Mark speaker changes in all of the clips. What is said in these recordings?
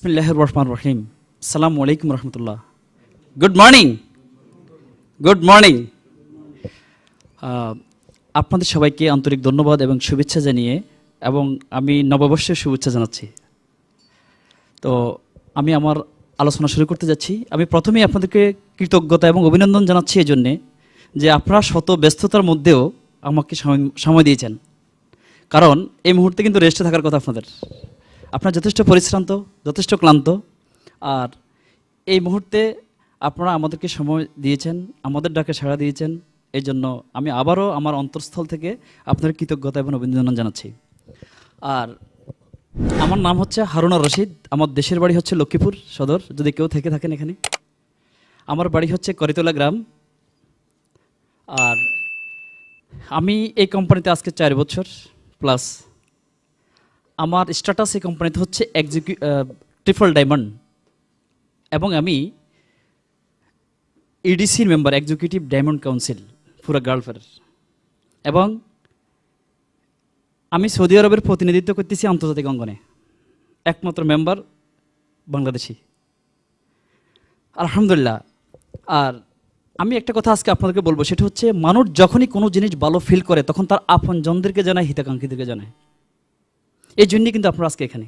Speaker 1: বিসমিল্লাহির রহমানির রহিম। আসসালামু আলাইকুম রহমতুল্লাহ। Good morning, good morning. আপনাদের সবাইকে আন্তরিক ধন্যবাদ এবং শুভেচ্ছা জানিয়ে এবং আমি নববর্ষের শুভেচ্ছা জানাচ্ছি। তো আমি আমার আলোচনা শুরু করতে যাচ্ছি। আমি প্রথমেই আপনাদেরকে কৃতজ্ঞতা এবং অভিনন্দন জানাচ্ছি এই জন্যে যে আপনারা শত ব্যস্ততার মধ্যেও আমাকে সময় দিয়েছেন। কারণ এই মুহূর্তে কিন্তু রেস্টে থাকার কথা আপনাদের। আপনারা যথেষ্ট পরিশ্রান্ত, যথেষ্ট ক্লান্ত, আর এই মুহূর্তে আপনারা আমাদেরকে সময় দিয়েছেন, আমাদের ডাকে সাড়া দিয়েছেন। এই জন্য আমি আবারও আমার অন্তঃস্থল থেকে আপনাদের কৃতজ্ঞতা এবং অভিনন্দন জানাচ্ছি। আর আমার নাম হচ্ছে হারুন আর রশিদ। আমার দেশের বাড়ি হচ্ছে লক্ষ্মীপুর সদর, যদি কেউ থেকে থাকেন এখানে। আমার বাড়ি হচ্ছে করিতলা গ্রাম। আর আমি এই কোম্পানিতে আজকে 4 বছর প্লাস। আমার স্ট্যাটাস এই কোম্পানিতে হচ্ছে ট্রিপল ডায়মন্ড, এবং আমি ইডিসির মেম্বার, এক্সিকিউটিভ ডায়মন্ড কাউন্সিল পুরো গালফের। এবং আমি সৌদি আরবের প্রতিনিধিত্ব করতেছি আন্তর্জাতিক অঙ্গনে, একমাত্র মেম্বার বাংলাদেশি, আলহামদুলিল্লাহ। আর আমি একটা কথা আজকে আপনাদেরকে বলবো, সেটা হচ্ছে মানুষ যখনই কোনো জিনিস ভালো ফিল করে তখন তার আপনজনদেরকে জানায়, হিতাকাঙ্ক্ষীদেরকে জানায়। এই জন্যই কিন্তু আপনারা আজকে এখানে।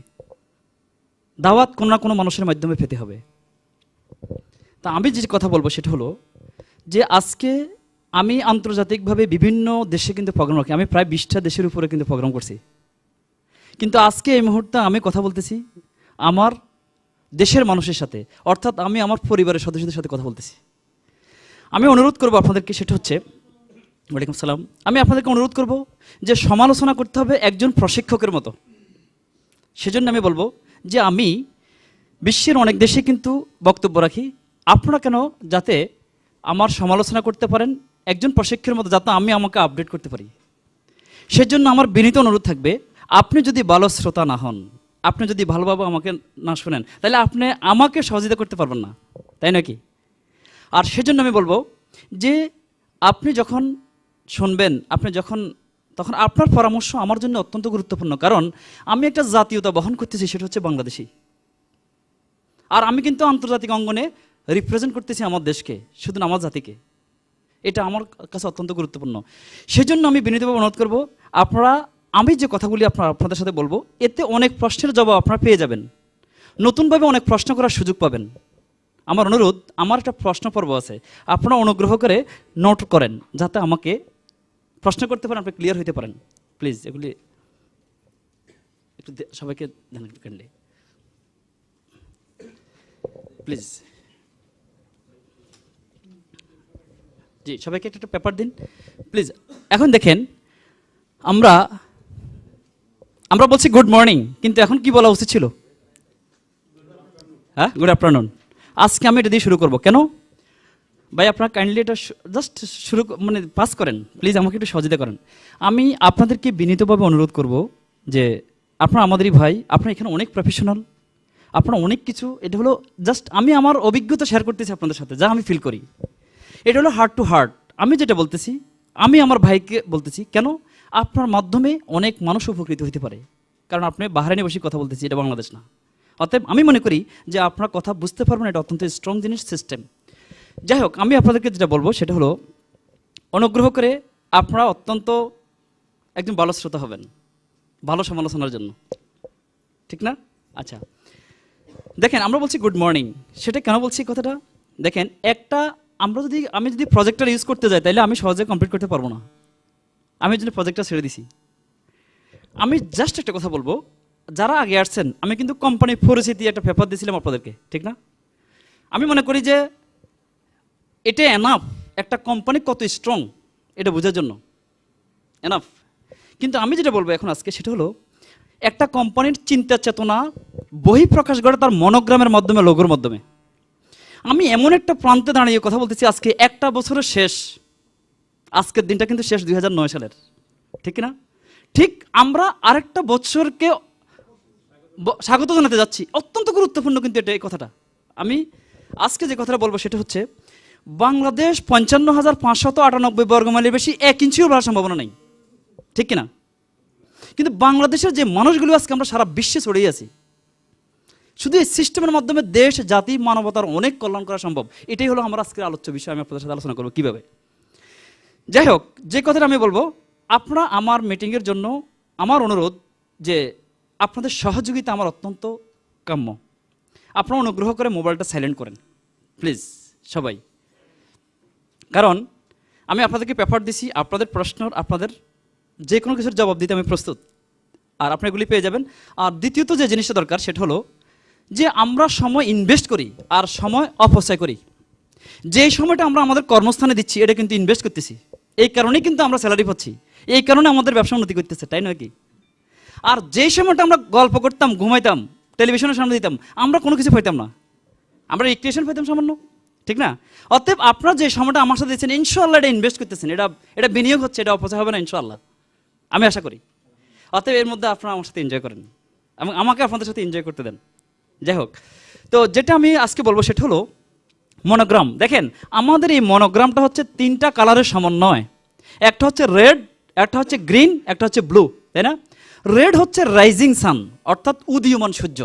Speaker 1: দাওয়াত কোনো না কোনো মানুষের মাধ্যমে পেতে হবে। তা আমি যে কথা বলবো সেটা হলো যে আজকে আমি আন্তর্জাতিকভাবে বিভিন্ন দেশে কিন্তু প্রোগ্রাম রাখি। আমি প্রায় 20টা দেশের উপরে কিন্তু প্রোগ্রাম করছি। কিন্তু আজকে এই মুহূর্তে আমি কথা বলতেছি আমার দেশের মানুষের সাথে, অর্থাৎ আমি আমার পরিবারের সদস্যদের সাথে কথা বলতেছি। আমি অনুরোধ করবো আপনাদেরকে, সেটা হচ্ছে, ওয়ালাইকুম সালাম, আমি আপনাদেরকে অনুরোধ করব যে সমালোচনা করতে হবে একজন প্রশিক্ষকের মতো। সেজন্য আমি বলবো যে আমি বিশ্বের অনেক দেশে কিন্তু বক্তব্য রাখি। আপনারা কেন যাতে আমার সমালোচনা করতে পারেন একজন প্রশিক্ষকের মতো, যাতে আমি আমাকে আপডেট করতে পারি। সেজন্য আমার বিনীত অনুরোধ থাকবে, আপনি যদি ভালো শ্রোতা না হন, আপনি যদি ভালোভাবে আমাকে না শোনেন, তাহলে আপনি আমাকে সহযোগিতা করতে পারবেন না, তাই নাকি? আর সেজন্য আমি বলবো যে আপনি যখন শুনবেন, তখন আপনার পরামর্শ আমার জন্য অত্যন্ত গুরুত্বপূর্ণ। কারণ আমি একটা জাতীয়তা বহন করতেছি, সেটা হচ্ছে বাংলাদেশি। আর আমি কিন্তু আন্তর্জাতিক অঙ্গনে রিপ্রেজেন্ট করতেছি আমার দেশকে, শুধু না আমার জাতিকে। এটা আমার কাছে অত্যন্ত গুরুত্বপূর্ণ। সেজন্য আমি বিনীতভাবে অনুরোধ করব, আমি যে কথাগুলি আপনাদের সাথে বলবো, এতে অনেক প্রশ্নের জবাব আপনারা পেয়ে যাবেন, নতুনভাবে অনেক প্রশ্ন করার সুযোগ পাবেন। আমার অনুরোধ, আমার একটা প্রশ্ন পর্ব আছে, আপনারা অনুগ্রহ করে নোট করেন, যাতে আমাকে প্রশ্ন করতে পারেন, আপনি ক্লিয়ার হইতে পারেন। প্লিজ এগুলি একটু সবাইকে ধ্যান কাইন্ডলি, প্লিজ। জি, সবাইকে একটা পেপার দিন প্লিজ। এখন দেখেন, আমরা বলছি গুড মর্নিং, কিন্তু এখন কি বলা উচিত ছিল? হ্যাঁ, গুড আফটারনুন। আজকে আমি এটা দিয়ে শুরু করব। কেন ভাই? আপনারা কাইন্ডলি এটা জাস্ট শুরু পাস করেন প্লিজ, আমাকে একটু সহযোগিতা করেন। আমি আপনাদেরকে বিনীতভাবে অনুরোধ করব যে আপনারা আমাদেরই ভাই, আপনারা এখানে অনেক প্রফেশনাল, আপনারা অনেক কিছু। এটা হলো জাস্ট আমি আমার অভিজ্ঞতা শেয়ার করতেছি আপনাদের সাথে, যা আমি ফিল করি। এটা হলো হার্ট টু হার্ট। আমি যেটা বলতেছি, আমি আমার ভাইকে বলতেছি। কেন? আপনার মাধ্যমে অনেক মানুষ উপকৃত হতে পারে। কারণ আপনি বাহারাইনে বসে কথা বলতেছি, এটা বাংলাদেশ না। অতএব আমি মনে করি যে আপনারা কথা বুঝতে পারবেন, এটা অত্যন্ত স্ট্রং জিনিস, সিস্টেম। যাই হোক, আমি আপনাদেরকে যেটা বলবো সেটা হলো, অনুগ্রহ করে আপনারা অত্যন্ত একজন ভালো শ্রোতা হবেন ভালো সমালোচনার জন্য, ঠিক না? আচ্ছা, দেখেন, আমরা বলছি গুড মর্নিং। সেটা কেন বলছি কথাটা? দেখেন, আমি যদি প্রজেক্টর ইউজ করতে যাই, তাহলে আমি সহজে কমপ্লিট করতে পারবো না। আমি যদি প্রজেক্টটা ছেড়ে দিছি, আমি জাস্ট একটা কথা বলবো, যারা আগে আসছেন, আমি কিন্তু কোম্পানির পরিচিতি একটা পেপার দিয়েছিলাম আপনাদেরকে, ঠিক না? আমি মনে করি যে এটা এনাফ, একটা কোম্পানি কত স্ট্রং এটা বোঝার জন্য এনাফ। কিন্তু আমি যেটা বলবো এখন আজকে, সেটা হলো একটা কোম্পানির চিন্তা চেতনা বহিঃপ্রকাশ ঘটে তার মনোগ্রামের মাধ্যমে, লোগোর মাধ্যমে। আমি এমন একটা প্রান্তে দাঁড়িয়ে কথা বলতেছি, আজকে একটা বছরের শেষ, আজকের দিনটা কিন্তু শেষ 2009 সালের, ঠিক না? ঠিক আমরা আরেকটা বছরকে স্বাগত জানাতে যাচ্ছি। অত্যন্ত গুরুত্বপূর্ণ কিন্তু এটা, এই কথাটা। আমি আজকে যে কথাটা বলবো সেটা হচ্ছে, বাংলাদেশ 55,598 বর্গমাইলের বেশি 1 ইঞ্চিও বাড়ার সম্ভাবনা নেই, ঠিক কিনা? কিন্তু বাংলাদেশের যে মানুষগুলো আজকে আমরা সারা বিশ্বে ছড়িয়ে আছি, শুধু এই সিস্টেমের মাধ্যমে দেশ, জাতি, মানবতার অনেক কল্যাণ করা সম্ভব। এটাই হলো আমার আজকের আলোচ্য বিষয়। আমি আপনাদের সাথে আলোচনা করবো কীভাবে। যাই হোক, যে কথাটা আমি বলবো, আপনারা আমার মিটিংয়ের জন্য আমার অনুরোধ যে আপনাদের সহযোগিতা আমার অত্যন্ত কাম্য। আপনারা অনুগ্রহ করে মোবাইলটা সাইলেন্ট করেন প্লিজ সবাই, কারণ আমি আপনাদেরকে পেপার দিছি, আপনাদের প্রশ্ন, আপনাদের যে কোনো কিছুর জবাব দিতে আমি প্রস্তুত, আর আপনি এগুলি পেয়ে যাবেন। আর দ্বিতীয়ত যে জিনিসটা দরকার সেটা হলো যে আমরা সময় ইনভেস্ট করি আর সময় অপচয় করি। যে সময়টা আমরা আমাদের কর্মস্থানে দিচ্ছি এটা কিন্তু ইনভেস্ট করতেছি, এই কারণেই কিন্তু আমরা স্যালারি পাচ্ছি, এই কারণে আমাদের ব্যবসা উন্নতি করতেছে, তাই নয় কি? আর যেই সময়টা আমরা গল্প করতাম, ঘুমাইতাম, টেলিভিশনের সামনে দিতাম, আমরা কোনো কিছু পাইতাম না, আমরা রিক্রিয়েশন পাইতাম সামান্য, ঠিক না? অতএব আপনারা যে সময়টা আমার সাথে দিচ্ছেন, ইনশাআল্লাহ এটা ইনভেস্ট করতেছেন, এটা বিনিয়োগ হচ্ছে, এটা অপচয় হবে না ইনশাআল্লাহ, আমি আশা করি। অতএব এর মধ্যে আপনারা আমার সাথে এনজয় করেন এবং আমাকে আপনাদের সাথে এনজয় করতে দেন। যাই হোক, তো যেটা আমি আজকে বলবো সেটা হলো মনোগ্রাম। দেখেন, আমাদের এই মনোগ্রামটা হচ্ছে 3টা কালারের সমন্বয়। একটা হচ্ছে রেড, একটা হচ্ছে গ্রিন, একটা হচ্ছে ব্লু, তাই না? রেড হচ্ছে রাইজিং সান, অর্থাৎ উদীয়মান সূর্য।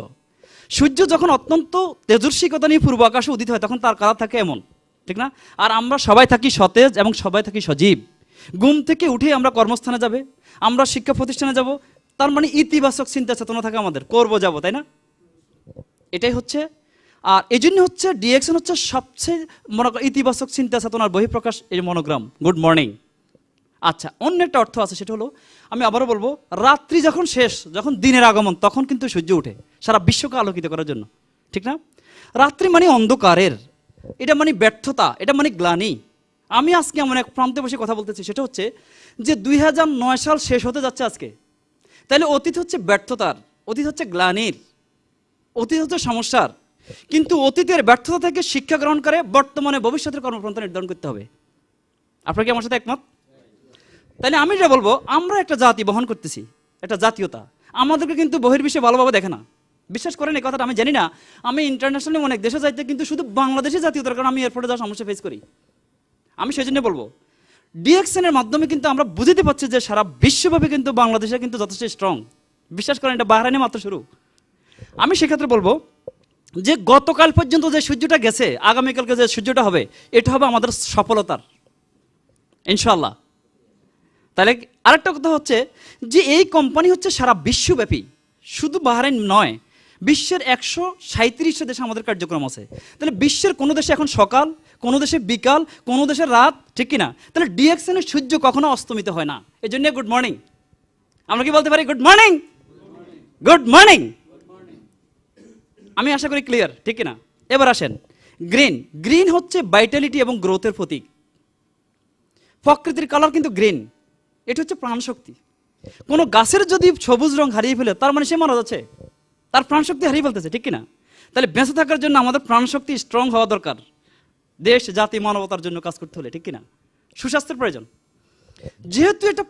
Speaker 1: সূর্য যখন অত্যন্ত তেজস্বিকতা নিয়ে পূর্ব আকাশে উদিত হয় তখন তার কালার থাকে এমন, ঠিক না? আর আমরা সবাই থাকি সতেজ এবং সবাই থাকি সজীব। ঘুম থেকে উঠে আমরা কর্মস্থানে যাবে, আমরা শিক্ষা প্রতিষ্ঠানে যাব, তার মানে ইতিবাচক চিন্তা চেতনা থাকে আমাদের, করবো যাব, তাই না? এটাই হচ্ছে। আর এই জন্য হচ্ছে ডিএক্সএন হচ্ছে সবচেয়ে ইতিবাচক চিন্তা চেতনার বহিঃপ্রকাশ, এই মনোগ্রাম, গুড মর্নিং। আচ্ছা, অন্য একটা অর্থ আছে, সেটা হলো, আমি আবারও বলবো, রাত্রি যখন শেষ, যখন দিনের আগমন, তখন কিন্তু সূর্য ওঠে সারা বিশ্বকে আলোকিত করার জন্য, ঠিক না? রাত্রি মানে অন্ধকারের, এটা মানে ব্যর্থতা, এটা মানে গ্লানি। আমি আজকে এমন এক প্রান্তে বসে কথা বলতেছি, সেটা হচ্ছে যে 2009 সাল শেষ হতে যাচ্ছে আজকে। তাহলে অতীত হচ্ছে ব্যর্থতার, অতীত হচ্ছে গ্লানির, অতীত হচ্ছে সমস্যার, কিন্তু অতীতের ব্যর্থতা থেকে শিক্ষা গ্রহণ করে বর্তমানে ভবিষ্যতের কর্মপন্থা নির্ধারণ করতে হবে। আপনারা কি আমার সাথে একমত? তাহলে আমি যা বলবো, আমরা একটা জাতি বহন করতেছি, একটা জাতীয়তা, আমাদেরকে কিন্তু বহির্বিশ্বে ভালোভাবে দেখে না। বিশ্বাস করেন এই কথাটা, আমি জানি না, আমি ইন্টারন্যাশনালি অনেক দেশে যাইতে কিন্তু শুধু বাংলাদেশে জাতীয়তার কারণে আমি এয়ারপোর্টে যাওয়ার সমস্যা ফেস করি। আমি সেই জন্য বলবো, ডিএক্সএনের মাধ্যমে কিন্তু আমরা বুঝতে পারছি যে সারা বিশ্বব্যাপী কিন্তু বাংলাদেশে কিন্তু যথেষ্ট স্ট্রং। বিশ্বাস করেন, এটা বাহরাইনে মাত্র শুরু। আমি সেক্ষেত্রে বলবো যে গতকাল পর্যন্ত যে সূর্যটা গেছে, আগামীকালকে যে সূর্যটা হবে, এটা হবে আমাদের সফলতার, ইনশাআল্লাহ। তাহলে আরেকটা কথা হচ্ছে যে এই কোম্পানি হচ্ছে সারা বিশ্বব্যাপী, শুধু বাহরাইন নয়, বিশ্বের 137টা দেশে আমাদের কার্যক্রম আছে। তাহলে বিশ্বের কোনো দেশে এখন সকাল, কোনো দেশে বিকাল, কোনো দেশে রাত, ঠিক কিনা? তাহলে ডিএক্সএনের সূর্য কখনো অস্তমিত হয় না। এই জন্য গুড মর্নিং, আমরা কি বলতে পারি? Good morning, good morning. আমি আশা করি ক্লিয়ার, ঠিক কিনা? এবার আসেন গ্রিন। গ্রিন হচ্ছে ভাইটালিটি এবং গ্রোথের প্রতীক। প্রকৃতির কালার কিন্তু গ্রিন, এটা হচ্ছে প্রাণশক্তি। কোনো গাছের যদি সবুজ রং হারিয়ে ফেলে, তার মানে সে মারা যাচ্ছে, তার প্রাণশক্তি হারিয়ে ফেলতেছে, ঠিক কিনা? তাহলে বেঁচে থাকার জন্য আমাদের প্রাণশক্তি স্ট্রং হওয়া দরকার, দেশ, জাতি, মানবতার জন্য কাজ করতে হলে, ঠিক কিনা? সুস্বাস্থ্যের প্রয়োজন। যেহেতু এটা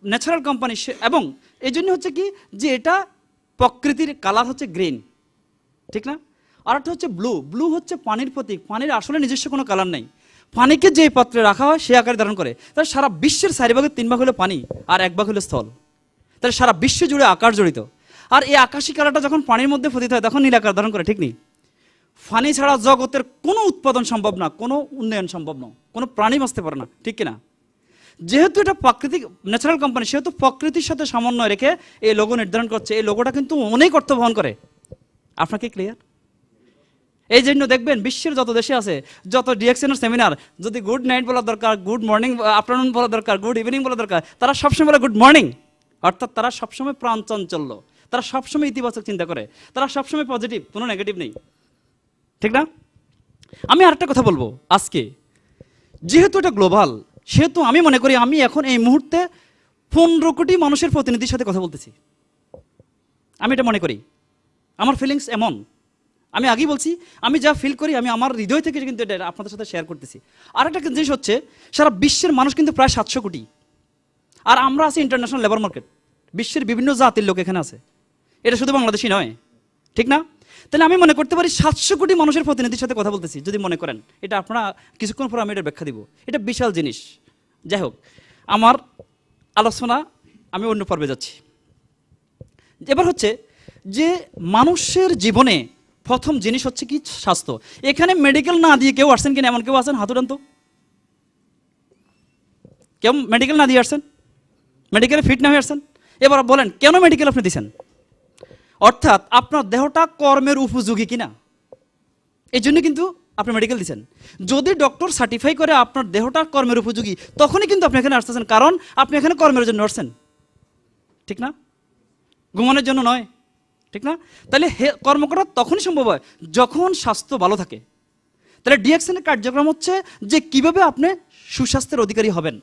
Speaker 1: ন্যাচারাল কোম্পানি, এবং এই জন্য হচ্ছে কি যে এটা প্রকৃতির কালার হচ্ছে গ্রিন, ঠিক না? আর একটা হচ্ছে ব্লু। ব্লু হচ্ছে পানির প্রতীক। পানির আসলে নিজস্ব কোনো কালার নেই, পানিকে যে পাত্রে রাখা হয় সে আকারে ধারণ করে। তাহলে সারা বিশ্বের 4 ভাগের 3 ভাগ হলো পানি আর 1 ভাগ হলো স্থল। তাহলে সারা বিশ্ব জুড়ে আকাশ জড়িত। আর এই আকাশী কালারটা যখন পানির মধ্যে পতিত হয় তখন নীল আকার ধারণ করে, ঠিক নেই? পানি ছাড়া জগতের কোনো উৎপাদন সম্ভব না, কোনো উন্নয়ন সম্ভব না, কোনো প্রাণী বাঁচতে পারে না, ঠিক কিনা? যেহেতু এটা প্রাকৃতিক ন্যাচারাল কোম্পানি, সেহেতু প্রকৃতির সাথে সমন্বয় রেখে এই লোগো নির্ধারণ করছে। এই লোগোটা কিন্তু অনেক অর্থ বহন করে। আপনাকে ক্লিয়ার? এই জন্য দেখবেন বিশ্বের যত দেশে আছে, যত ডিএক্সএনের সেমিনার, যদি গুড নাইট বলা দরকার, গুড মর্নিং, আফটারনুন বলা দরকার, গুড ইভিনিং বলা দরকার, তারা সবসময় বলে গুড মর্নিং। অর্থাৎ তারা সবসময় প্রাণ চাঞ্চল্য, তারা সবসময় ইতিবাচক চিন্তা করে, তারা সবসময় পজিটিভ, কোনো নেগেটিভ নেই, ঠিক না? আমি আরেকটা কথা বলবো আজকে, যেহেতু এটা গ্লোবাল, সেহেতু আমি মনে করি আমি এখন এই মুহূর্তে 15 কোটি মানুষের প্রতিনিধির সাথে কথা বলতেছি। আমি এটা মনে করি, আমার ফিলিংস এমন। আমি আগেই বলছি, আমি যা ফিল করি আমি আমার হৃদয় থেকে কিন্তু এটা আপনাদের সাথে শেয়ার করতেছি। আরেকটা জিনিস হচ্ছে, সারা বিশ্বের মানুষ কিন্তু প্রায় 700 কোটি, আর আমরা আছি ইন্টারন্যাশনাল লেবার মার্কেট, বিশ্বের বিভিন্ন জাতির লোক এখানে আছে, এটা শুধু বাংলাদেশি নয়, ঠিক না? তাহলে আমি মনে করতে পারি 700 কোটি মানুষের প্রতিনিধির সাথে কথা বলতেছি। যদি মনে করেন এটা, আপনারা কিছুক্ষণ পর আমি এটা ব্যাখ্যা দিব, এটা বিশাল জিনিস। যাই হোক, আমার আলোচনা আমি অন্য পর্বে যাচ্ছি। এবার হচ্ছে যে মানুষের জীবনে প্রথম জিনিস হচ্ছে কি স্বাস্থ্য। এখানে মেডিকেল না দিয়ে কেউ আসছেন কিনা, এমন কেউ আছেন হাত উঠান তো? কেউ মেডিকেল না দিয়ে আসছেন? মেডিকেলে ফিট না হয়ে আসছেন? এবার বলেন কেন মেডিকেল আপনি দিচ্ছেন? অর্থাৎ আপনার দেহটা কর্মের উপযোগী কিনা, এই জন্য কিন্তু আপনি মেডিকেল দিচ্ছেন। যদি ডক্টর সার্টিফাই করে আপনার দেহটা কর্মের উপযোগী, তখনই কিন্তু আপনি এখানে আসতেছেন, কারণ আপনি এখানে কর্মের জন্য আসছেন, ঠিক না? ঘুমানোর জন্য নয়, ঠিক না? তাহলে কর্ম করা তখনই সম্ভব হয় যখন স্বাস্থ্য ভালো থাকে। তাহলে ডিএক্সএনের কার্যক্রম হচ্ছে যে কিভাবে আপনি সুস্বাস্থ্যের অধিকারী হবেন।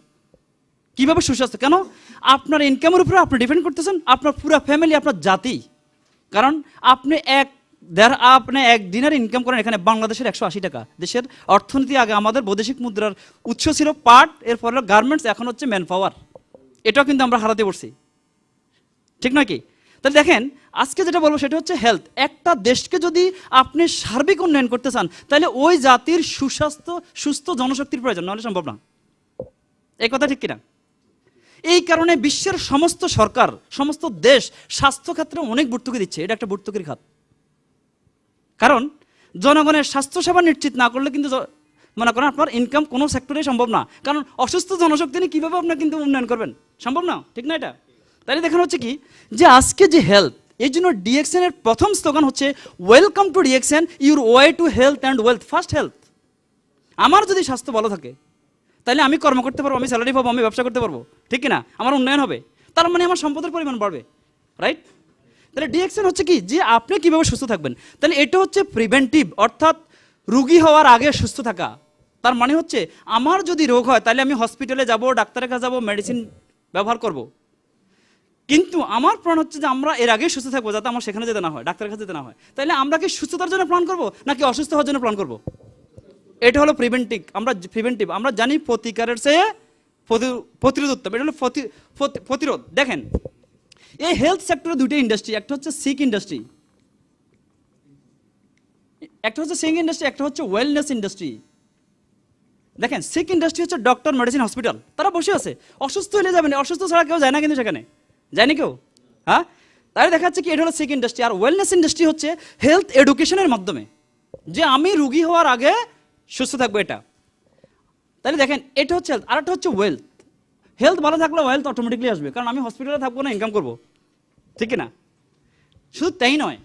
Speaker 1: কিভাবে সুস্বাস্থ্য? কেন? আপনার ইনকামের উপরে আপনি ডিপেন্ড করতেছেন, আপনার পুরো ফ্যামিলি, আপনার জাতি। কারণ আপনি আপনি এক দিনের ইনকাম করেন এখানে বাংলাদেশের 180 টাকা। দেশের অর্থনীতি আগে আমাদের বৈদেশিক মুদ্রার উৎস ছিল পাট, এরপর হলো গার্মেন্টস, এখন হচ্ছে ম্যান পাওয়ার। এটাও কিন্তু আমরা হারাতে পড়ছি, ঠিক নয় কি? তাহলে দেখেন আজকে যেটা বলবো সেটা হচ্ছে হেলথ। একটা দেশকে যদি আপনি সার্বিক উন্নয়ন করতে চান, তাহলে ওই জাতির সুস্বাস্থ্য, সুস্থ জনশক্তির প্রয়োজন, নাহলে সম্ভব না। এই কথা ঠিক কিনা? এই কারণে বিশ্বের সমস্ত সরকার, সমস্ত দেশ স্বাস্থ্য ক্ষেত্রে অনেক ভর্তুকি দিচ্ছে। এটা একটা ভর্তুকির খাত। কারণ জনগণের স্বাস্থ্যসেবা নিশ্চিত না করলে কিন্তু মনে করেন আপনার ইনকাম কোনো সেক্টরে সম্ভব না। কারণ অসুস্থ জনশক্তি নিয়ে কীভাবে আপনার কিন্তু উন্নয়ন করবেন? সম্ভব না, ঠিক না? এটা তাইলে দেখানো হচ্ছে কি যে আজকে যে হেলথ, এই জন্য ডিএক্সএন এর প্রথম স্লোগান হচ্ছে welcome to DXN, your way to health and wealth. First health. আমার যদি স্বাস্থ্য ভালো থাকে তাহলে আমি কর্ম করতে পারবো, আমি স্যালারি পাবো, আমি ব্যবসা করতে পারবো, ঠিক কিনা? আমার উন্নয়ন হবে, তার মানে আমার সম্পদের পরিমাণ বাড়বে, রাইট? তাহলে ডিএক্সএন হচ্ছে কি যে আপনি কিভাবে সুস্থ থাকবেন। তাহলে এটা হচ্ছে প্রিভেন্টিভ, অর্থাৎ রোগী হওয়ার আগে সুস্থ থাকা। তার মানে হচ্ছে আমার যদি রোগ হয় তাহলে আমি হসপিটালে যাব, ডাক্তারের কাছে যাব, মেডিসিন ব্যবহার করব। কিন্তু আমার প্ল্যান হচ্ছে যে আমরা এর আগেই সুস্থ থাকবো, যাতে আমার সেখানে যেতে না হয়, ডাক্তারের কাছে যেতে না হয়। তাহলে আমরা কি সুস্থতার জন্য প্ল্যান করবো নাকি অসুস্থ হওয়ার জন্য প্ল্যান করবো? এটা হলো প্রিভেন্টিভ। আমরা জানি প্রতিকারের চেয়ে প্রতিরোধ উত্তম। এটা হলো প্রতিরোধ। দেখেন এই হেলথ সেক্টরে দুটো ইন্ডাস্ট্রি, একটা হচ্ছে সিক ইন্ডাস্ট্রি, একটা হচ্ছে সিক ইন্ডাস্ট্রি, একটা হচ্ছে ওয়েলনেস ইন্ডাস্ট্রি। দেখেন সিক ইন্ডাস্ট্রি হচ্ছে ডক্টর, মেডিসিন, হসপিটাল, তারা বসে আছে। অসুস্থ হলে যাবেন, অসুস্থ ছাড়া কেউ যায় না কিন্তু সেখানে, যায়নি কেউ, হ্যাঁ? তাহলে দেখা যাচ্ছে কি এটা হলো সিক ইন্ডাস্ট্রি। আর ওয়েলনেস ইন্ডাস্ট্রি হচ্ছে হেলথ এডুকেশনের মাধ্যমে যে আমি রুগী হওয়ার আগে সুস্থ থাকবো, এটা। তাহলে দেখেন এটা হচ্ছে হেলথ। আর একটা হচ্ছে ওয়েলথ। হেলথ ভালো থাকলে ওয়েলথ অটোমেটিকলি আসবে, কারণ আমি হসপিটালে থাকবো না, ইনকাম করবো, ঠিক না? শুধু তাই নয়,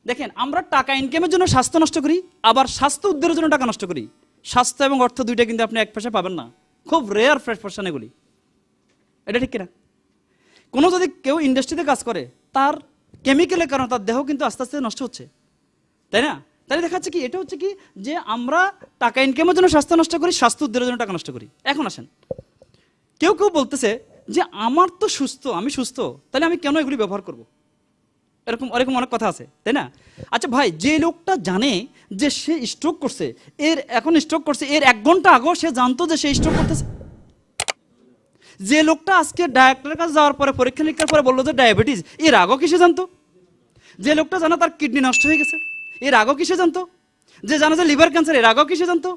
Speaker 1: দেখেন আমরা টাকা ইনকামের জন্য স্বাস্থ্য নষ্ট করি, আবার স্বাস্থ্য উদ্ধারের জন্য টাকা নষ্ট করি। স্বাস্থ্য এবং অর্থ দুইটা কিন্তু আপনি এক পয়সা পাবেন না, খুব রেয়ার পার্সন এগুলি, এটা ঠিক কিনা? কোনো যদি কেউ ইন্ডাস্ট্রিতে কাজ করে, তার কেমিক্যালের কারণে তার দেহ কিন্তু আস্তে আস্তে নষ্ট হচ্ছে, তাই না? তাহলে দেখা যাচ্ছে কি এটা হচ্ছে কি যে আমরা টাকা ইনকামের জন্য স্বাস্থ্য নষ্ট করি, স্বাস্থ্য উদ্ধারের জন্য টাকা নষ্ট করি। এখন আসেন, কেউ কেউ বলতেছে যে আমার তো সুস্থ, আমি সুস্থ, তাহলে আমি কেন এগুলি ব্যবহার করব? এরকম অনেক কথা আছে, তাই না? আচ্ছা ভাই, যে লোকটা জানে যে সে স্ট্রোক করছে, এখন স্ট্রোক করছে, এর 1 ঘন্টা আগেও সে জানতো যে সে স্ট্রোক করতেছে। যে লোকটা আজকে ডাক্তারের কাছে যাওয়ার পরে, পরীক্ষা নিরীক্ষার পরে বললো যে ডায়াবেটিস, এর আগেও কি সে জানতো? যে লোকটা জানা তার কিডনি নষ্ট হয়ে গেছে, এর আগেও কি সে জানতো? যে জানা যে লিভার ক্যান্সার, এর আগেও কি সে জানতো?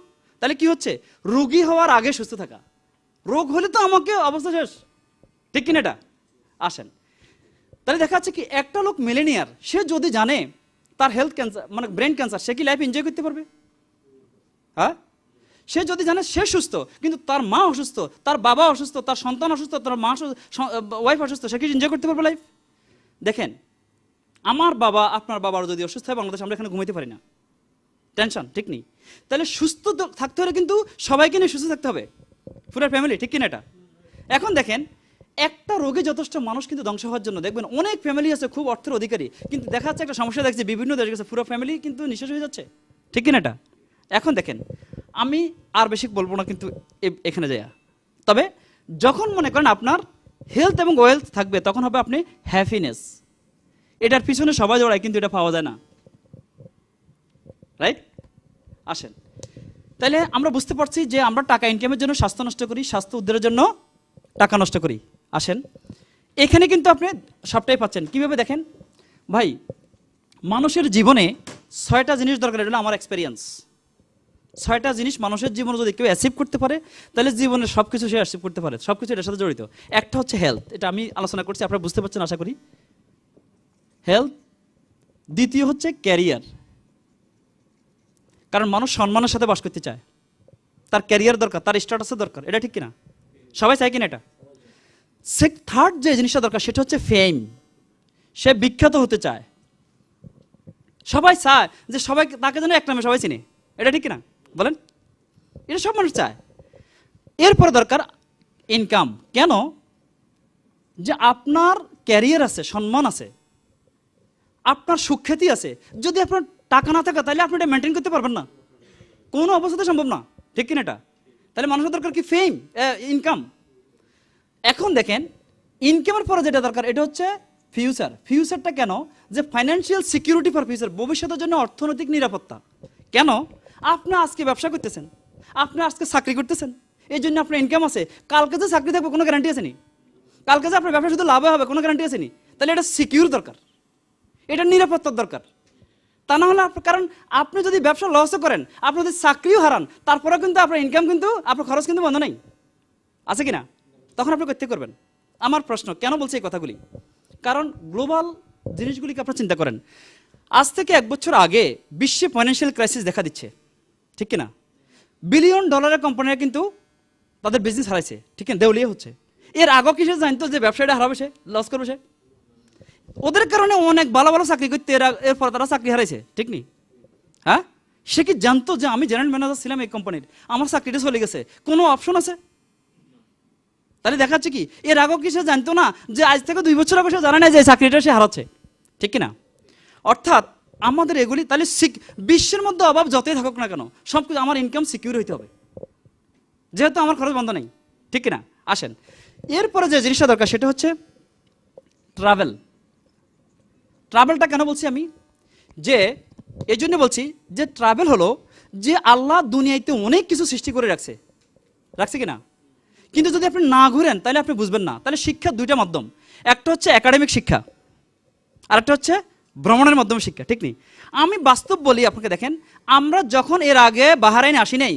Speaker 1: তাহলে কি হচ্ছে? রোগী হওয়ার আগে সুস্থ থাকা। রোগ হলে তো আমাকে অবস্থা শেষ, ঠিক কিনা? এটা আসেন, তাহলে দেখা যাচ্ছে কি একটা লোক মিলেনিয়ার, সে যদি জানে তার হেলথ ক্যান্সার, মানে ব্রেন ক্যান্সার, সে কি লাইফ এনজয় করতে পারবে? হ্যাঁ? সে যদি জানে সে সুস্থ কিন্তু তার মা অসুস্থ, তার বাবা অসুস্থ, তার সন্তান অসুস্থ, তার মা ওয়াইফ অসুস্থ, সে কি এনজয় করতে পারবে লাইফ? দেখেন আমার বাবা, আপনার বাবার যদি অসুস্থ হয়, বাংলাদেশ আমরা এখানে ঘুমাইতে পারি না, টেনশন, ঠিক নেই? তাহলে সুস্থ থাকতে হলে কিন্তু সবাইকে নিয়ে সুস্থ থাকতে হবে, পুরো ফ্যামিলি, ঠিক কিনা? এটা এখন দেখেন একটা রোগে যথেষ্ট মানুষ কিন্তু ধ্বংস হওয়ার জন্য, দেখবেন অনেক ফ্যামিলি আছে খুব অর্থের অধিকারী, কিন্তু দেখা যাচ্ছে একটা সমস্যা দেখছে বিভিন্ন দেশ গেছে, পুরো ফ্যামিলি কিন্তু নিঃশেষ হয়ে যাচ্ছে, ঠিক কিনা? এটা এখন দেখেন আমি আর বেশি বলবো না কিন্তু এখানে যাইয়া, তবে যখন মনে করেন আপনার হেলথ এবং ওয়েলথ থাকবে, তখন হবে আপনি হ্যাপিনেস। এটার পিছনে সবাই দৌড়ায় কিন্তু এটা পাওয়া যায় না, রাইট? আসেন, তাহলে আমরা বুঝতে পারছি যে আমরা টাকা ইনকামের জন্য স্বাস্থ্য নষ্ট করি, স্বাস্থ্য উদ্ধারের জন্য টাকা নষ্ট করি। আসেন, এখানে কিন্তু আপনি সবটাই পাচ্ছেন কিভাবে? দেখেন ভাই, মানুষের জীবনে 6টা জিনিস দরকার, এটা হলো আমার এক্সপেরিয়েন্স। 6টা জিনিস মানুষের জীবনে যদি কেউ অ্যাচিভ করতে পারে, তাহলে জীবনে সব কিছু সে অ্যাচিভ করতে পারে, সব কিছু এটার সাথে জড়িত। একটা হচ্ছে হেলথ, এটা আমি আলোচনা করছি, আপনারা বুঝতে পারছেন আশা করি, হেলথ। দ্বিতীয় হচ্ছে ক্যারিয়ার, কারণ মানুষ সম্মানের সাথে বাস করতে চায়, তার ক্যারিয়ার দরকার, তার স্ট্যাটাসের দরকার, এটা ঠিক কিনা? সবাই চায় কিনা এটা? থার্ড যে জিনিসটা দরকার সেটা হচ্ছে ফেম। সে বিখ্যাত হতে চায়, সবাই চায় যে সবাই তাকে যেন এক নামে সবাই চিনে, এটা ঠিক কিনা বলেন? এটা সব মানুষ চায়। এরপরে দরকার ইনকাম। কেন? যে আপনার ক্যারিয়ার আছে, সম্মান আছে, আপনার সুখ্যাতি আছে, যদি আপনার টাকা না থাকে তাহলে আপনি এটা মেনটেন করতে পারবেন না, কোনো অবস্থাতে সম্ভব না, ঠিক কিনা এটা? তাহলে মানুষের দরকার কি? ফেম, ইনকাম। এখন দেখেন ইনকামের পরে যেটা দরকার এটা হচ্ছে ফিউচার। ফিউচারটা কেন? যে ফাইন্যান্সিয়াল সিকিউরিটি ফর ফিউচার, ভবিষ্যতের জন্য অর্থনৈতিক নিরাপত্তা। কেন? আপনি আজকে ব্যবসা করতেছেন, আপনি আজকে চাকরি করতেছেন, এই জন্য আপনার ইনকাম আছে, কালকে যে চাকরি থাকবে কোনো গ্যারান্টি আছে নি? কালকে যে আপনার ব্যবসা শুধু লাভ হবে কোনো গ্যারান্টি আছে নি? তাহলে এটা সিকিউর দরকার, এটা নিরাপত্তার দরকার। তা না হলে কারণ আপনি যদি ব্যবসা লসও করেন, আপনি যদি চাকরিও হারান, তারপরেও কিন্তু আপনার ইনকাম কিন্তু, আপনার খরচ কিন্তু বন্ধ নেই, আছে কিনা? তখন আপনি করতে করবেন। আমার প্রশ্ন, কেন বলছি এই কথাগুলি? কারণ গ্লোবাল জিনিসগুলিকে আপনারা চিন্তা করেন। আজ থেকে 1 বছর আগে বিশ্বে ফাইন্যান্সিয়াল ক্রাইসিস দেখা দিচ্ছে, ঠিক কিনা? বিলিয়ন ডলারের কোম্পানিরা কিন্তু তাদের বিজনেস হারাইছে, ঠিক না? দেউলিয়া হচ্ছে। এর আগে কিসে জানতো যে ব্যবসাটা হারাবে, সে লস করবে সে? ওদের কারণে অনেক ভালো ভালো চাকরি করতে এরপর তারা চাকরি হারাইছে, ঠিক নি? হ্যাঁ, সে কি জানতো যে আমি জেনারেল ম্যানেজার ছিলাম এই কোম্পানির, আমার চাকরিটা চলে গেছে, কোনো অপশন আছে? তাহলে দেখাচ্ছে কি এর আগে কি সে জানতো না যে আজ থেকে 2 বছর আগে সে জানে না যে চাকরিটা সে হারাচ্ছে, ঠিক কিনা? অর্থাৎ আমাদের এগুলি তাহলে বিশ্বের মধ্যে অভাব যতই থাকুক না কেন, সব কিছু আমার ইনকাম সিকিউর হইতে হবে, যেহেতু আমার খরচ বন্ধ নেই, ঠিক কিনা? আসেন এরপরে যে জিনিসটা দরকার সেটা হচ্ছে ট্রাভেল। ট্রাভেলটা কেন বলছি আমি? যে এই জন্য বলছি যে ট্রাভেল হলো যে আল্লাহ দুনিয়াতে অনেক কিছু সৃষ্টি করে রাখছে, রাখছে কিনা? কিন্তু যদি আপনি না ঘুরেন তাহলে আপনি বুঝবেন না। তাহলে শিক্ষার 2টা মাধ্যম, একটা হচ্ছে একাডেমিক শিক্ষা, আর একটা হচ্ছে ভ্রমণের মাধ্যমে শিক্ষা, ঠিক নেই? আমি বাস্তব বলি আপনাকে, দেখেন আমরা যখন এর আগে বাহারাইন আসি নাই,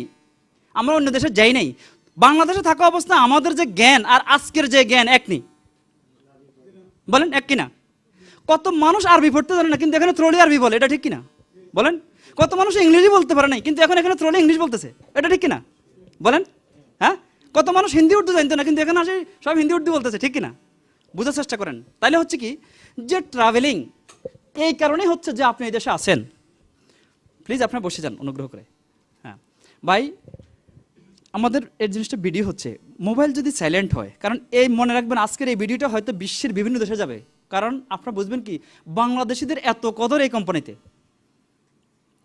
Speaker 1: আমরা অন্য দেশে যাই নাই, বাংলাদেশে থাকা অবস্থা আমাদের যে জ্ঞান আর আজকের যে জ্ঞান এক নেই, বলেন এক কিনা? কত মানুষ আরবি পড়তে জানে না কিন্তু এখানে থ্রোলি আরবি বলে, এটা ঠিক কিনা বলেন? কত মানুষ ইংরেজি বলতে পারে নাই কিন্তু এখন এখানে থ্রোলি ইংলিশ বলতেছে, এটা ঠিক কিনা বলেন? হ্যাঁ, কত মানুষ হিন্দি উর্দু জানতো না কিন্তু এখানে আসে সব হিন্দি উর্দু বলতেছে, ঠিক কিনা? বোঝার চেষ্টা করেন। তাইলে হচ্ছে কি যে ট্রাভেলিং এই কারণেই হচ্ছে যে আপনি এই দেশে আসেন। প্লিজ আপনারা বসে যান অনুগ্রহ করে। হ্যাঁ ভাই, আমাদের এই জিনিসটা ভিডিও হচ্ছে, মোবাইল যদি সাইলেন্ট হয়, কারণ এই মনে রাখবেন আজকের এই ভিডিওটা হয়তো বিশ্বের বিভিন্ন দেশে যাবে, কারণ আপনারা বুঝবেন কি বাংলাদেশিদের এত কদর এই কোম্পানিতে,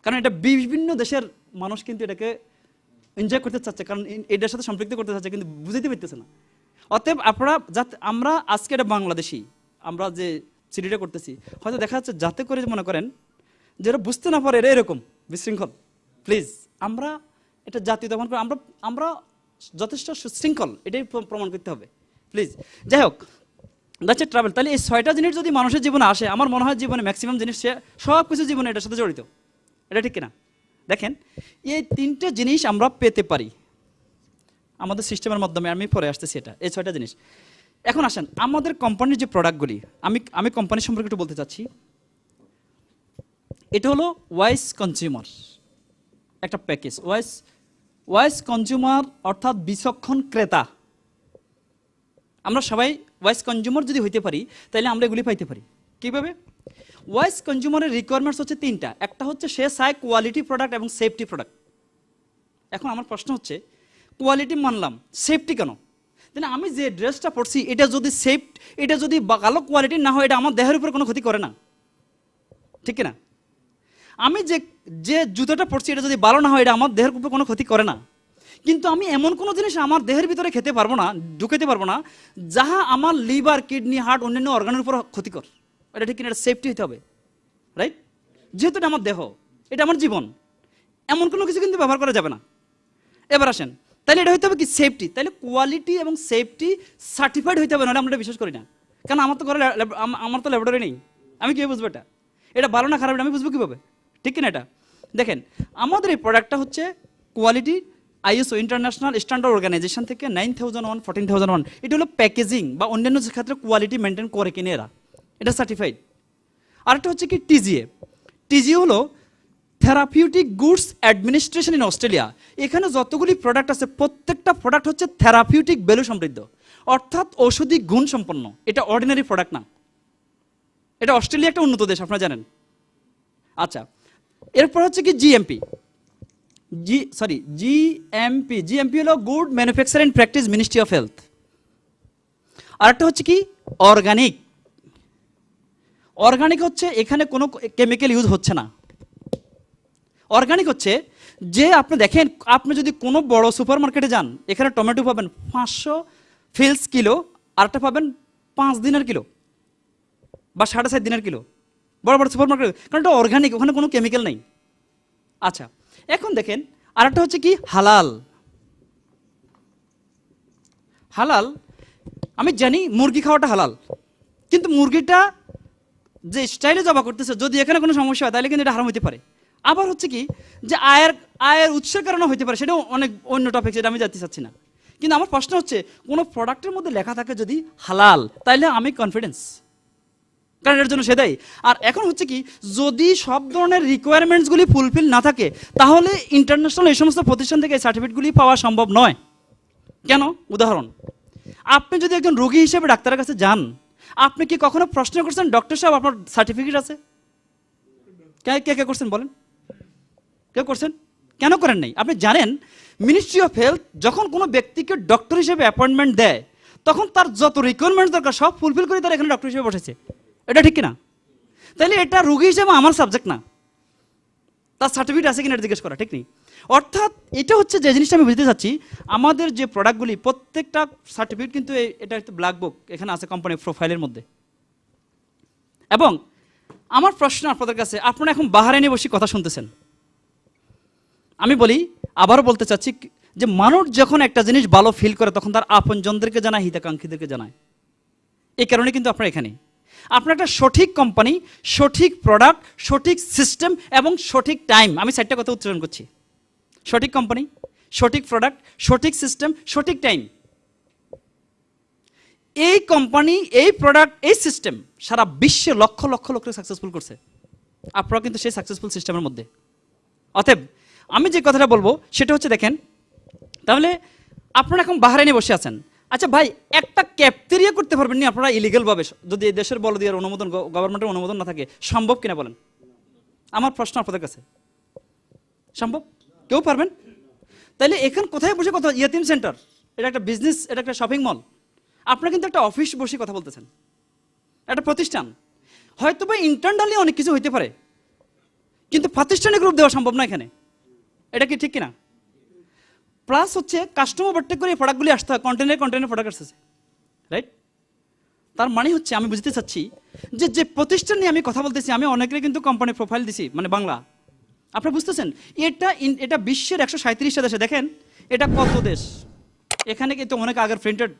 Speaker 1: কারণ এটা বিভিন্ন দেশের মানুষ কিন্তু এটাকে এনজয় করতে চাচ্ছে, কারণ এটার সাথে সম্পৃক্ত করতে চাচ্ছে কিন্তু বুঝতে পারতেছে না। অতএব আপনারা যাতে আমরা আজকে এটা বাংলাদেশি, আমরা যে সিডিটা করতেছি হয়তো দেখা যাচ্ছে যাতে করে মনে করেন যে এরা বুঝতে না পারে এরা এরকম বিশৃঙ্খল, প্লিজ আমরা এটা জাতীয় দমন করে আমরা আমরা যথেষ্ট সুশৃঙ্খল, এটাই প্রমাণ করতে হবে, প্লিজ। যাই হোক, দ্যাটস ট্রাভেল। তাহলে এই 6টা জিনিস যদি মানুষের জীবনে আসে, আমার মনে হয় জীবনে ম্যাক্সিমাম জিনিস সে সব কিছু জীবনে এটার সাথে জড়িত, এটা ঠিক কিনা? দেখেন এই 3টে জিনিস আমরা পেতে পারি আমাদের সিস্টেমের মাধ্যমে, আমি পরে আসতেছি এটা, এই 6টা জিনিস। এখন আসেন আমাদের কোম্পানির যে প্রোডাক্টগুলি, আমি কোম্পানি সম্পর্কে একটু বলতে চাচ্ছি। এটা হলো ওয়াইস কনজিউমার একটা প্যাকেজ। ওয়াইস কনজিউমার অর্থাৎ বিচক্ষণ ক্রেতা। আমরা সবাই ওয়াইস কনজিউমার যদি হইতে পারি তাহলে আমরা এগুলি পাইতে পারি। কীভাবে? ওয়াইস কনজিউমারের রিকোয়ারমেন্টস হচ্ছে 3টা। একটা হচ্ছে সে চায় কোয়ালিটি প্রোডাক্ট এবং সেফটি প্রোডাক্ট। এখন আমার প্রশ্ন হচ্ছে কোয়ালিটি মানলাম, সেফটি কেন? তাহলে আমি যে ড্রেসটা পরছি এটা যদি ভালো কোয়ালিটির না হয় এটা আমার দেহের উপর কোনো ক্ষতি করে না, ঠিক না? আমি যে জুতোটা পরছি এটা যদি ভালো না হয় এটা আমার দেহের উপর কোনো ক্ষতি করে না, কিন্তু আমি এমন কোনো জিনিস আমার দেহের ভিতরে খেতে পারবো না, ঢুকাতে পারবো না, যাহা আমার লিভার, কিডনি, হার্ট, অন্যান্য অর্গানের উপর ক্ষতিকর। এটা ঠিক কিনা? এটা সেফটি হতে হবে, রাইট? যেহেতু এটা আমার দেহ, এটা আমার জীবন, এমন কোনো কিছু কিন্তু ব্যবহার করা যাবে না। এবার আসেন, তাহলে এটা হইতে হবে কি? সেফটি। তাহলে কোয়ালিটি এবং সেফটি সার্টিফাইড হইতে হবে, নাহলে আমরা এটা বিশ্বাস করি না। কারণ আমার তো ঘরে আমার তো ল্যাবরেটরি নেই, আমি কীভাবে বুঝবো এটা ভালো না খারাপ, এটা আমি বুঝবো কীভাবে, ঠিক কিনা? এটা দেখেন আমাদের এই প্রোডাক্টটা হচ্ছে quality ISO international standard organisation থেকে 9001, 14001, এটা হলো প্যাকেজিং বা অন্যান্য ক্ষেত্রে কোয়ালিটি মেনটেন করে কিনে এরা, এটা সার্টিফাইড। আরেকটা হচ্ছে কি টিজিএ হলো therapeutic goods administration in Australia, এখানে যতগুলি প্রোডাক্ট আছে প্রত্যেকটা প্রোডাক্ট হচ্ছে থেরাপিউটিক ভ্যালু সমৃদ্ধ, অর্থাৎ ঔষধি গুণ সম্পন্ন। এটা অর্ডিনারি প্রোডাক্ট না, এটা অস্ট্রেলিয়া একটা উন্নত দেশ, আপনারা জানেন। আচ্ছা, এরপর হচ্ছে কি জিএমপি। জিএমপি হলো good manufacturing practice, ministry of health. আর একটা হচ্ছে কি অর্গানিক। অর্গানিক হচ্ছে এখানে কোনো কেমিক্যাল ইউজ হচ্ছে না। অর্গানিক হচ্ছে যে আপনি দেখেন, আপনি যদি কোনো বড় সুপার মার্কেটে যান, এখানে টমেটো পাবেন 500 ফিলস কিলো, আরটা পাবেন 5 দিনের কিলো বা 7.5 দিনের কিলো, বড় বড় সুপার মার্কেট, কারণ এটা অর্গানিক, ওখানে কোনো কেমিক্যাল নেই। আচ্ছা, এখন দেখেন আরেকটা হচ্ছে কি হালাল। হালাল, আমি জানি মুরগি খাওয়াটা হালাল, কিন্তু মুরগিটা যে স্টাইলে জবা করতেছে, যদি এখানে কোনো সমস্যা হয় তাহলে কিন্তু এটা হারাম হতে পারে। আবার হচ্ছে কি যে আয়ের উৎসের কারণে হতে পারে, সেটাও অনেক অন্য টপিক, সেটা আমি জানতে চাচ্ছি না। কিন্তু আমার প্রশ্ন হচ্ছে, কোনো প্রোডাক্টের মধ্যে লেখা থাকে যদি হালাল, তাহলে আমি কনফিডেন্স, কারণ এর জন্য সেটাই। আর এখন হচ্ছে কি, যদি সব ধরনের রিকোয়ারমেন্টসগুলি ফুলফিল না থাকে, তাহলে ইন্টারন্যাশনাল এই সমস্ত প্রতিষ্ঠান থেকে এই সার্টিফিকেটগুলি পাওয়া সম্ভব নয়। কেন? উদাহরণ, আপনি যদি একজন রোগী হিসেবে ডাক্তারের কাছে যান, আপনি কি কখনো প্রশ্ন করছেন, ডক্টর সাহেব আপনার সার্টিফিকেট আছে? কে কে করছেন বলেন? কেউ করছেন? কেন করেন নাই? আপনি জানেন মিনিস্ট্রি অফ হেলথ যখন কোনো ব্যক্তিকে ডক্টর হিসেবে অ্যাপয়েন্টমেন্ট দেয়, তখন তার যত রিকোয়ারমেন্ট দরকার সব ফুলফিল করে তারা এখানে ডক্টর হিসেবে বসেছে। এটা ঠিক কিনা? তাহলে এটা রোগী হিসেবে আমার সাবজেক্ট না, তার সার্টিফিকেট আছে কিনা এটা জিজ্ঞেস করা ঠিক নেই। অর্থাৎ এটা হচ্ছে যে জিনিসটা আমি বুঝতে চাচ্ছি, আমাদের যে প্রোডাক্টগুলি প্রত্যেকটা সার্টিফিকেট কিন্তু এটা একটা ব্ল্যাক বুক এখানে আছে কোম্পানির প্রোফাইলের মধ্যে। এবং আমার প্রশ্ন আপনাদের কাছে, আপনারা এখন বাহারাইনে বসে কথা শুনতেছেন, আমি বলি, আবারও বলতে চাচ্ছি যে মানুষ যখন একটা জিনিস ভালো ফিল করে তখন তার আপনজনদেরকে জানায়, হিতাকাঙ্ক্ষীদেরকে জানায়। এই কারণে কিন্তু আপনারা এখানে, আপনার একটা সঠিক কোম্পানি, সঠিক প্রোডাক্ট, সঠিক সিস্টেম এবং সঠিক টাইম, আমি 4টা কথা উচ্চারণ করছি। সঠিক কোম্পানি, সঠিক প্রোডাক্ট, সঠিক সিস্টেম, সঠিক টাইম। এই কোম্পানি, এই প্রোডাক্ট, এই সিস্টেম সারা বিশ্বে লক্ষ লক্ষ লোককে সাকসেসফুল করছে। আপনারা কিন্তু সেই সাকসেসফুল সিস্টেমের মধ্যে। অতএব আমি যে কথাটা বলবো সেটা হচ্ছে, দেখেন, তাহলে আপনারা এখন বাহারাইনে বসে আছেন। আচ্ছা ভাই, একটা ক্যাফটেরিয়া করতে পারবেন না আপনারা ইলিগালভাবে, যদি এই দেশের বলদিয়ার অনুমোদন, গভর্নমেন্টের অনুমোদন না থাকে? সম্ভব কিনা বলেন? আমার প্রশ্ন আপনাদের কাছে, সম্ভব? কেউ পারবেন? তাহলে এখানে কোথায় বসে কথা? ইয়াতিম সেন্টার, এটা একটা বিজনেস, এটা একটা শপিং মল। আপনারা কিন্তু একটা অফিস বসে কথা বলতেছেন, একটা প্রতিষ্ঠান। হয়তো বা ইন্টারনালি অনেক কিছু হইতে পারে, কিন্তু প্রাতিষ্ঠানিক রূপ দেওয়া সম্ভব না এখানে। এটা কি ঠিক কিনা? প্লাস হচ্ছে কাস্টমার ওভারটেক করে এই প্রোডাক্টগুলি আসতে হয়, কন্টেনার প্রোডাক্ট আসতেছে, রাইট? তার মানে হচ্ছে, আমি বুঝতে চাচ্ছি যে প্রতিষ্ঠান নিয়ে আমি কথা বলতেছি, আমি অনেকের কিন্তু কোম্পানি প্রোফাইল দিছি, মানে বাংলা। আপনারা বুঝতেছেন, এটা বিশ্বের 137টা দেশে। দেখেন এটা কত দেশ, এখানে কিন্তু অনেক আগের প্রিন্টেড,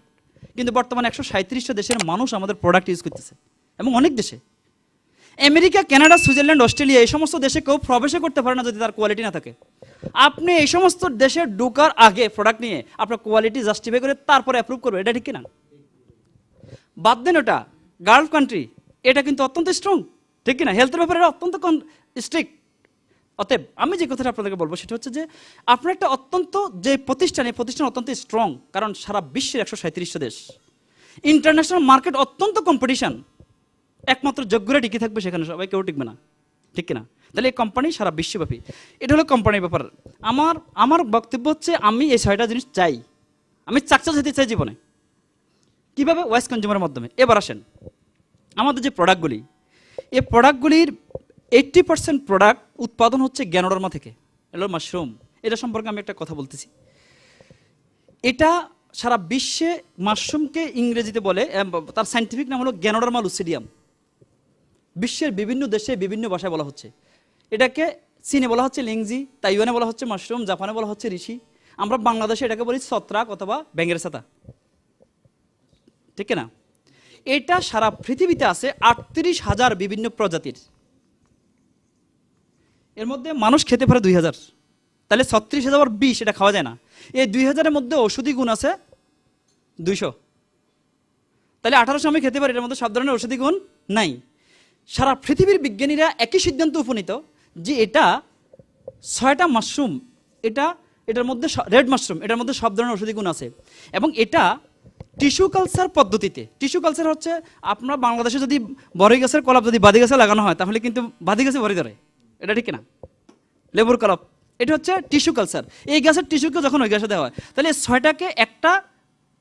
Speaker 1: কিন্তু বর্তমানে 137টা দেশের মানুষ আমাদের প্রোডাক্ট ইউজ করতেছে, এবং অনেক দেশে, আমেরিকা, কানাডা, সুইজারল্যান্ড, অস্ট্রেলিয়া, এই সমস্ত দেশে কেউ প্রবেশই করতে পারে না যদি তার কোয়ালিটি না থাকে। আপনি এই সমস্ত দেশে ঢোকার আগে প্রোডাক্ট নিয়ে আপনার কোয়ালিটি জাস্টিফাই করে তারপরে অ্যাপ্রুভ করবে, এটা ঠিক কিনা? বাদ দেন ওটা, গালফ কান্ট্রি, এটা কিন্তু অত্যন্ত স্ট্রং, ঠিক কিনা? হেলথের ব্যাপারে অত্যন্ত স্ট্রিক্ট। অতএব আমি যে কথাটা আপনাদেরকে বলবো সেটা হচ্ছে যে, আপনার একটা অত্যন্ত যে প্রতিষ্ঠান, এই প্রতিষ্ঠান অত্যন্ত স্ট্রং, কারণ সারা বিশ্বের 137টা দেশ, ইন্টারন্যাশনাল মার্কেট, অত্যন্ত কম্পিটিশন। একমাত্র যোগ্যরা টিকে থাকবে সেখানে, সবাই কেউ টিকবে না, ঠিক কিনা? তাহলে এই কোম্পানি সারা বিশ্বব্যাপী, এটা হলো কোম্পানির ব্যাপার। আমার বক্তব্য হচ্ছে, আমি এই 6টা জিনিস চাই, আমি সাকসেস হতে চাই জীবনে। কীভাবে? ওয়াইজ কনজিউমারের মাধ্যমে। এবার আসেন, আমাদের যে প্রোডাক্টগুলি, এই প্রোডাক্টগুলির 80% প্রোডাক্ট উৎপাদন হচ্ছে গ্যানোডার্মা থেকে, এলো মাশরুম। এটা সম্পর্কে আমি একটা কথা বলতেছি। এটা সারা বিশ্বে মাশরুমকে ইংরেজিতে বলে, তার সায়েন্টিফিক নাম হলো গ্যানোডার্মা লুসিডিয়াম। বিশ্বের বিভিন্ন দেশে বিভিন্ন ভাষায় বলা হচ্ছে। এটাকে চীনে বলা হচ্ছে লেংজি, তাইওয়ানে বলা হচ্ছে মাশরুম, জাপানে বলা হচ্ছে ঋষি, আমরা বাংলাদেশে এটাকে বলি ছত্রাক অথবা ব্যাঙের ছাতা, ঠিক না? এটা সারা পৃথিবীতে আছে 38,000 বিভিন্ন প্রজাতির, এর মধ্যে মানুষ খেতে পারে 2,000। তাহলে 36,000 বিষ, এটা খাওয়া যায় না। এই 2,000-এর মধ্যে ঔষধি গুণ আছে 200, তাহলে 1800 আমি খেতে পারি, এর মধ্যে সব ধরনের ঔষধি গুণ নাই। সারা পৃথিবীর বিজ্ঞানীরা একই সিদ্ধান্ত উপনীত যে এটা 6টা মাশরুম, এটার মধ্যে রেড মাশরুম, এটার মধ্যে সব ধরনের ঔষধি গুণ আছে। এবং এটা টিস্যু কালচার পদ্ধতিতে, টিস্যু কালচার হচ্ছে আপনার বাংলাদেশে যদি বড়ই গাছের কলাপ যদি বাদি গাছে লাগানো হয় তাহলে কিন্তু বাদি গাছে ভরে ধরে, এটা ঠিক না? লেবুর কলাপ, এটা হচ্ছে টিস্যু কালচার। এই গাছের টিস্যুকে যখন ওই গাছে দেওয়া হয় তাহলে এই 6টাকে একটা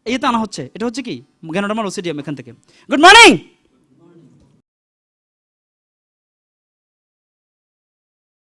Speaker 1: ইয়েতে আনা হচ্ছে, এটা হচ্ছে কি গ্যানোডার্মা ওসিডিয়াম এখান থেকে। Good morning.